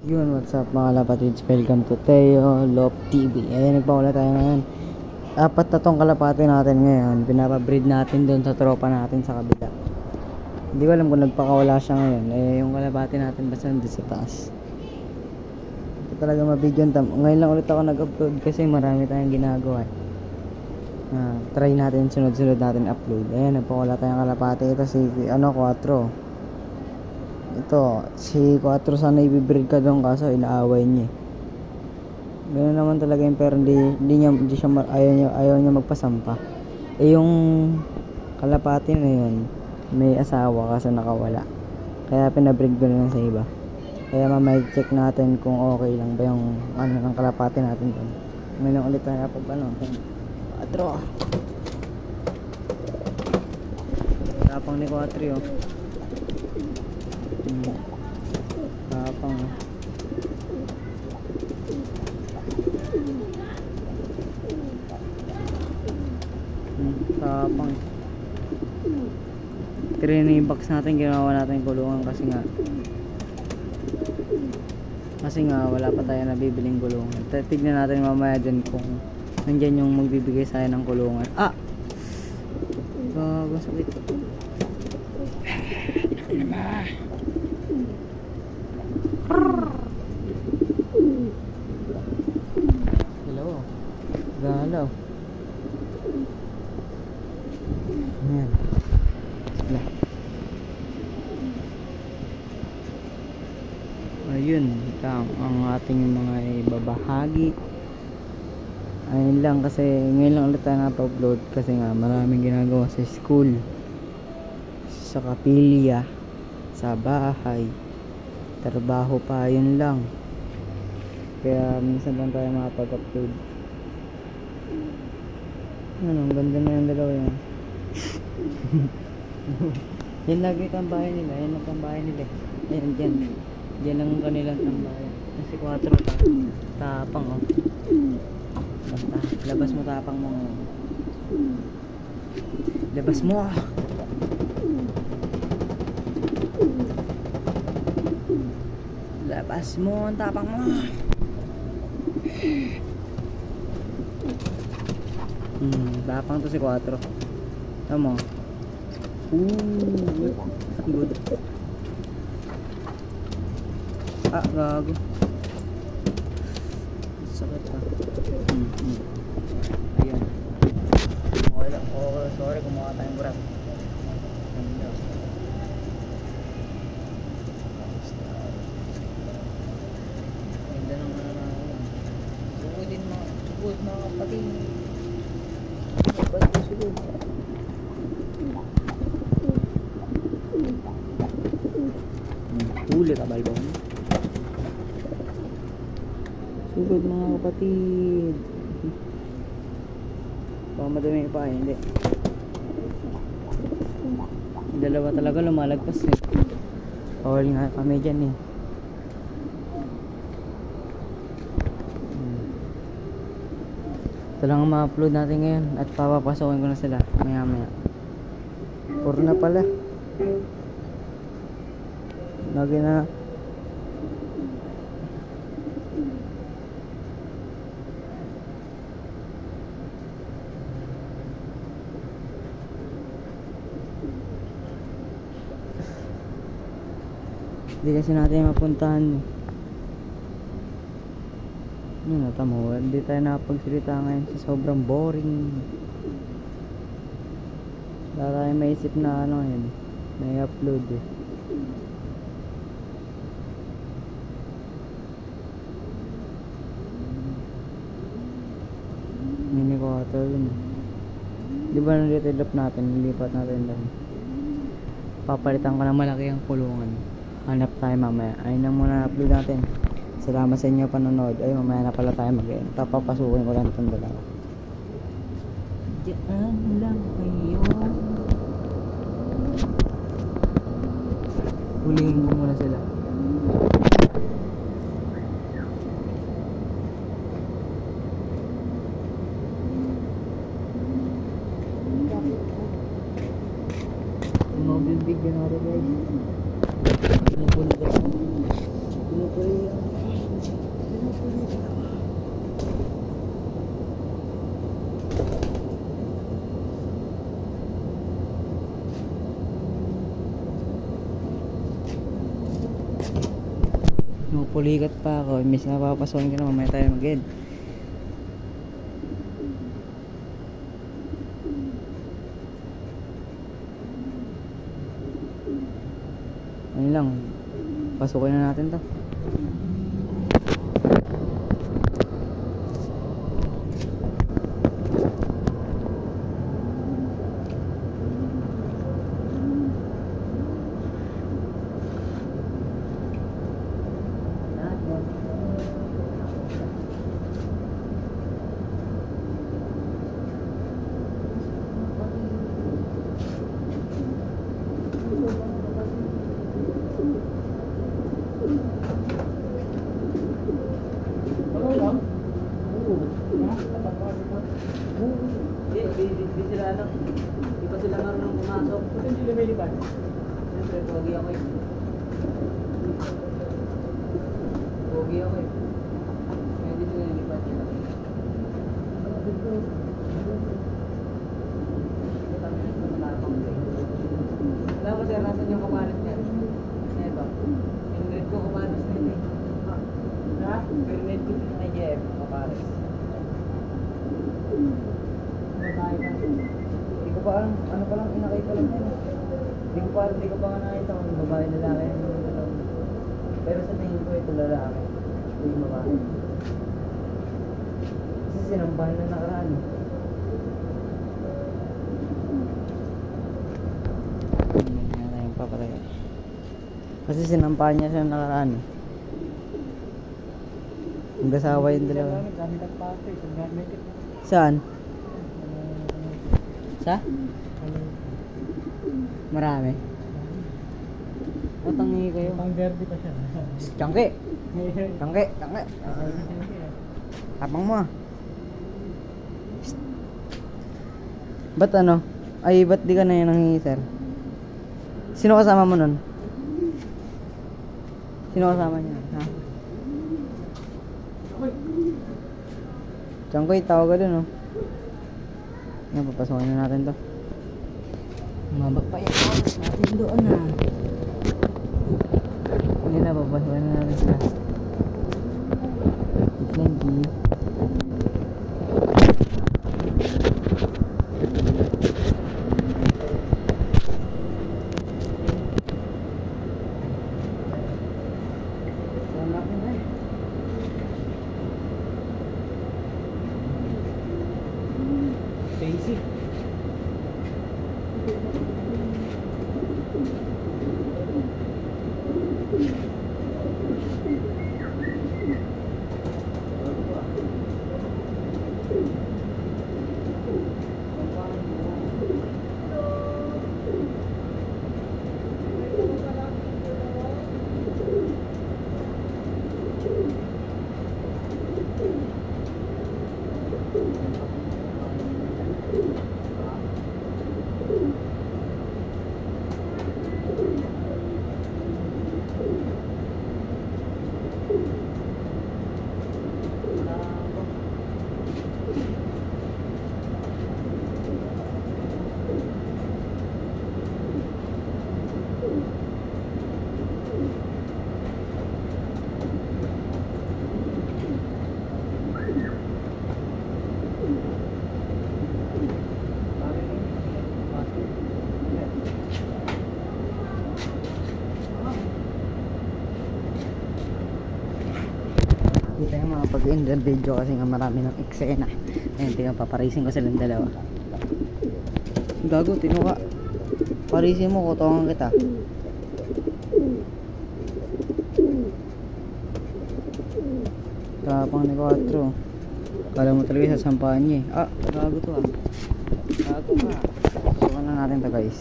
Yun, what's up mga kapatids? Welcome to Teo Lop TV. Ayan, nagpawala tayo ngayon. Apat na tong kalapati natin ngayon. Pinapabreed natin doon sa tropa natin sa kabila. Hindi ko alam kung nagpakawala siya ngayon. Yung kalapati natin basta nandun sa taas. Ito talaga mabigyan. Ngayon lang ulit ako nag-upload kasi marami tayong ginagawa. Try natin sunod-sunod natin upload. Ayan, nagpakawala tayong kalapati. Ito si 4. Ito, si 4 sana ibibreed ka doon kaso inaaway niya. Ganoon naman talaga yung pero hindi siya ayaw niya magpasampa. Yung kalapati na yun, may asawa kaso nakawala. Kaya pinabreed ko na lang sa iba. Kaya mamaya check natin kung okay lang ba yung ng kalapati natin doon. Ngayon ulit tayo napag 4. Tapang ni 4 oh. Tapang tapang box natin, ginawa natin gulungan kasi nga wala pa tayo nabibiling gulungan. Tignan natin mamaya dyan kung nandyan yung magbibigay sa akin ng gulungan. Gago, sakit. Hello. Galaw. Ayan. Ayun lang ang ating mga ibabahagi. Ayun lang kasi ngayon lang ulit tayo na-upload kasi nga maraming ginagawa sa school, sa kapilya, sa bahay, trabaho pa, yun lang. Kaya minsan lang tayo makapag-upload. Ang ganda na yung dalawa yan. Yan lagi tambahay nila. Yan ang tambahay nila. Yan, dyan. Yan ang kanilang tambahay. Kasi 4 tapang oh. Basta, labas mo tapang mo. Labas mo ah. Labas mo ang tapang mo. Tapang to si 4. Tama. Good. Gago. Sakit ka. Ayan. Okay lang. Sorry kung mukha tayong burat. Ganda ng sugod mga kapatid. Ba't sugod? Huli ka balbon. Sugod mga kapatid. Baka madami pa, hindi. Dalawa talaga lumalagpas eh. Bawal nga kami dyan eh. Ito lang ang ma-upload natin ngayon at papapasokin ko na sila maya maya. 4 na pala. Lagi na. Hindi kasi natin mapuntahan. Yun na, tamo. Hindi tayo nakapagsalita ngayon sa sobrang boring. Wala tayo maisip na yun. May upload eh. Mini quarter yun. Di ba nalitilap natin? Nilipat natin lang. Papalitan ko na malaki ang kulungan. Hanap tayo mamaya. Ayun lang muna upload natin. Salamat sa inyo panonood. Ay, mamaya na pala tayo mag-end. Papapasukin ko lang itong dalawa. Diyan lang kayo. Hulihin ko muna sila. Magbibigyan natin guys. Pinupulit ako. Pinupulit ako. Nupulikat pa ako. Miss na papasokin ka na. Mamaya tayo mag-end. Ayun lang. Pasukin na natin to. Hindi sila ano, hindi pa sila marunong pumasok. Kasi hindi lumilipad. Siyempre, pogi ako eh. Pogi ako eh. Kaya hindi sila lumilipad sila. Alam mo sir, nasan yung kapalit niya? Ito. Pinred ko kapalit na ito eh. Ha? Pinred ko na JF kapalit. Hindi ko pa ano pa lang inakay pa lang yan. Hindi ko pa nga nakita kung babae lalaki yung dalawang. Pero sa tingin ko ito lalaki. Ito yung babae. Kasi sinambahan na nakaraan. Hindi na tayong papatay. Kasi sinampahan niya siya nakaraan. Ang gasawa yung dalawa. Saan? Sa? Marami. O tangi kayo. Pang derby pa siya. Tangke. Tangke. Abang mo. Ba't ano? Ay, ba't di ka na yun nangingi, sir? Sino kasama mo nun? Sino kasama niya? Ha? Tangkoy, tawag ka dun, oh. Yan, papasokin na natin to. Mabag pa yung oras natin doon na. Yan na, papasokin na natin sila. Thank you. Basic. Kita yung mga pag-end ng video kasi nga marami ng eksena. Ayun, tingnan, paparising ko silang dalawa. Gago, tinuka. Parisin mo, kutongan kita. Tapang ni 4. Kala mo talaga sasampahan niya eh. Ah, gago to ah. Gago ka. Sukan na natin to guys.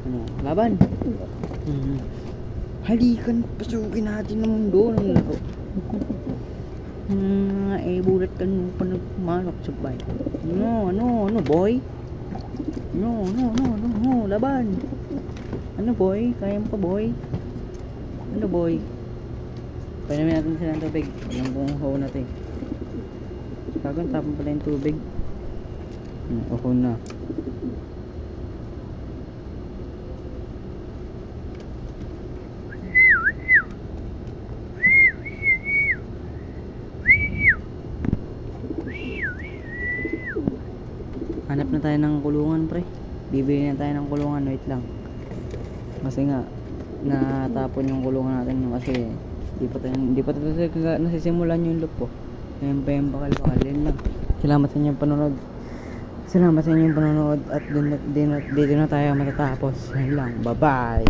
Ano, laban. Halikan, pasukin natin ng mundo ng laro. Bulat ka nung panagmanok sa bike. Ano, boy? No, laban. Ano, boy? Kaya mo pa, boy? Ano, boy? Painumin natin sila ng tubig. Alam kong how natin. Kagang tapon pala yung tubig. Ako na. Hanap na tayo ng kulungan, pre. Bibili na tayo ng kulungan, wait lang. Kasi nga natapon yung kulungan natin kasi di pa tayo nasisimulan yung loop po. Ngayon pa yung bakal-bakal. Yun lang. Salamat sa inyong panonood at dito na tayo matatapos. Yan lang. Bye-bye.